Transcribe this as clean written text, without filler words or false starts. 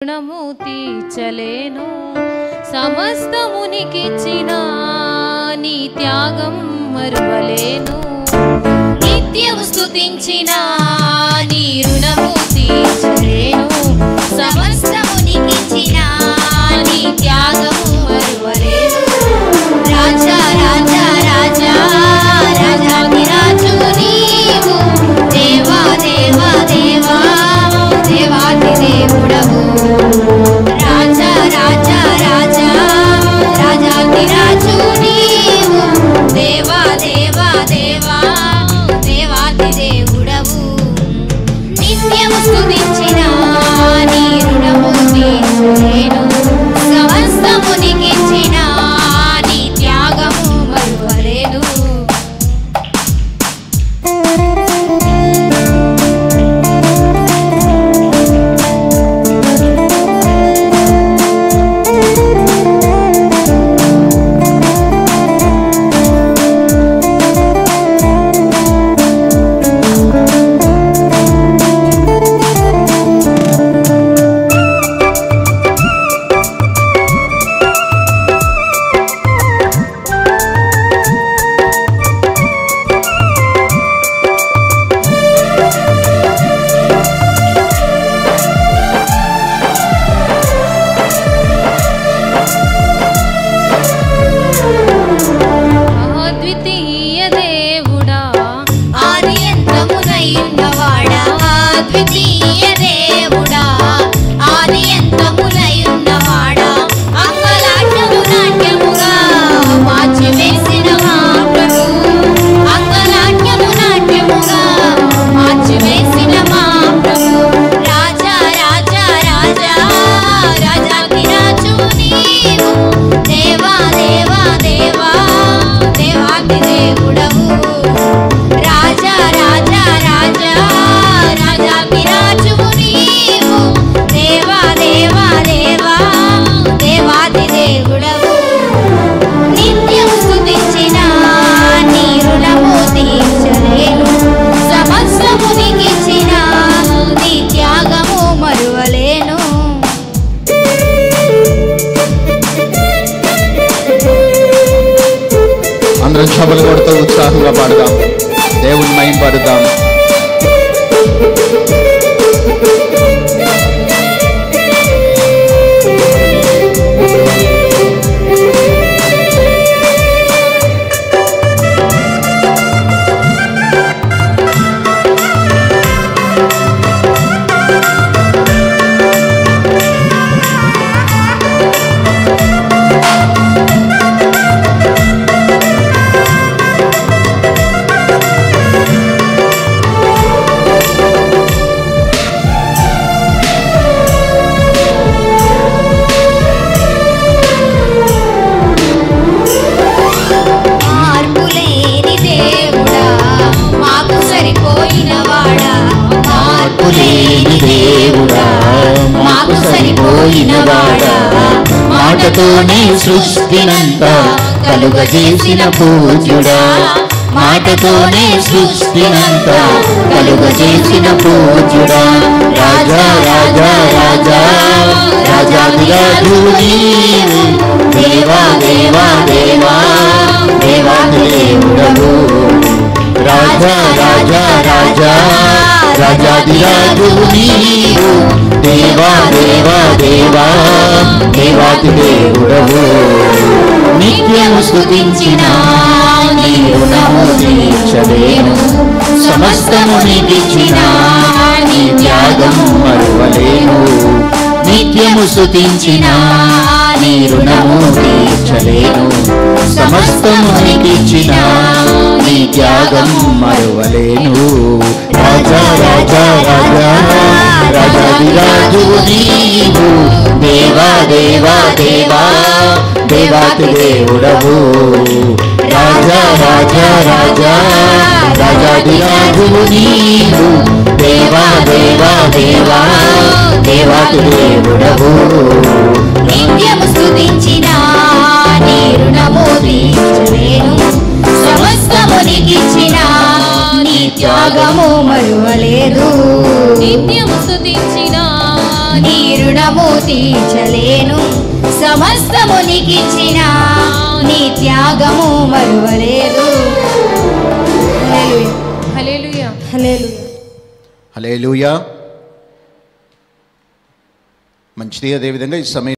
రుణము తీర్చలేను సమస్తమునికిచ్చిన నీ త్యాగం మరువలేను నిత్యము స్తుతించిన నీ రుణము తీర్చలేను సమస్తమునికిచ్చిన నీ త్యాగము మరువలేను రాజా రాజా రాజా రాజాధిరాజు నీవు దేవా దేవా దేవా దేవాది దేవుడవు రాజా రాజా రాజా రాజాధిరాజు నీవు దేవా దేవా దేవా దేవాది దేవుడవు నిత్యము స్తుతించిన నీ రుణము తీర్చలేను సమస్తమునికిచ్చిన నీ త్యాగము మరువలేను చప్పట్లు కొడుతూ ఉత్సాహంగా పాడదాం, దేవుని మహిమపడదాం. మాటతోనే సృష్టినంతా కలుగజేసిన పూజ్యుడా, మాటతోనే సృష్టినంతా కలుగజేసిన పూజ్యుడా, రాజా రాజా రాజా రాజాధిరాజు నీవు దేవా దేవా దేవా దేవాది దేవుడవు, రాజా రాజా రాజా రాజాధిరాజు నీవు దేవా దేవా దేవా దేవాది దేవుడవు, నిత్యము స్తుతించిన నీ రుణము తీర్చలేను సమస్తము నీకిచ్చిన నీ త్యాగము మరువలేను, నిత్యము స్తుతించిన నీ రుణము తీర్చలేను సమస్తము నీకిచ్చిన నీ త్యాగం మరువలేను, రాజా రాజా రాజా రాజాధిరాజు నీవు దేవా దేవా దేవా దేవాతి దేవుడవు, రాజా రాజా రాజా రాజాధిరాజు నీవు దేవా దేవా దేవా దేవాతి దేవుడవు, నిత్యము స్తుతించిన నీ రుణము తీర్చలేను సమస్తమునికిచ్చిన నీ త్యాగము మరువలేదు, నిత్యము స్తుతించిన నీ రుణము తీర్చలేను సమస్తము నీకిచ్చిన నీ త్యాగము మరువలేదు హల్లెలూయా హల్లెలూయా హల్లెలూయా. మంచిది. అదేవిధంగా ఈ సమయం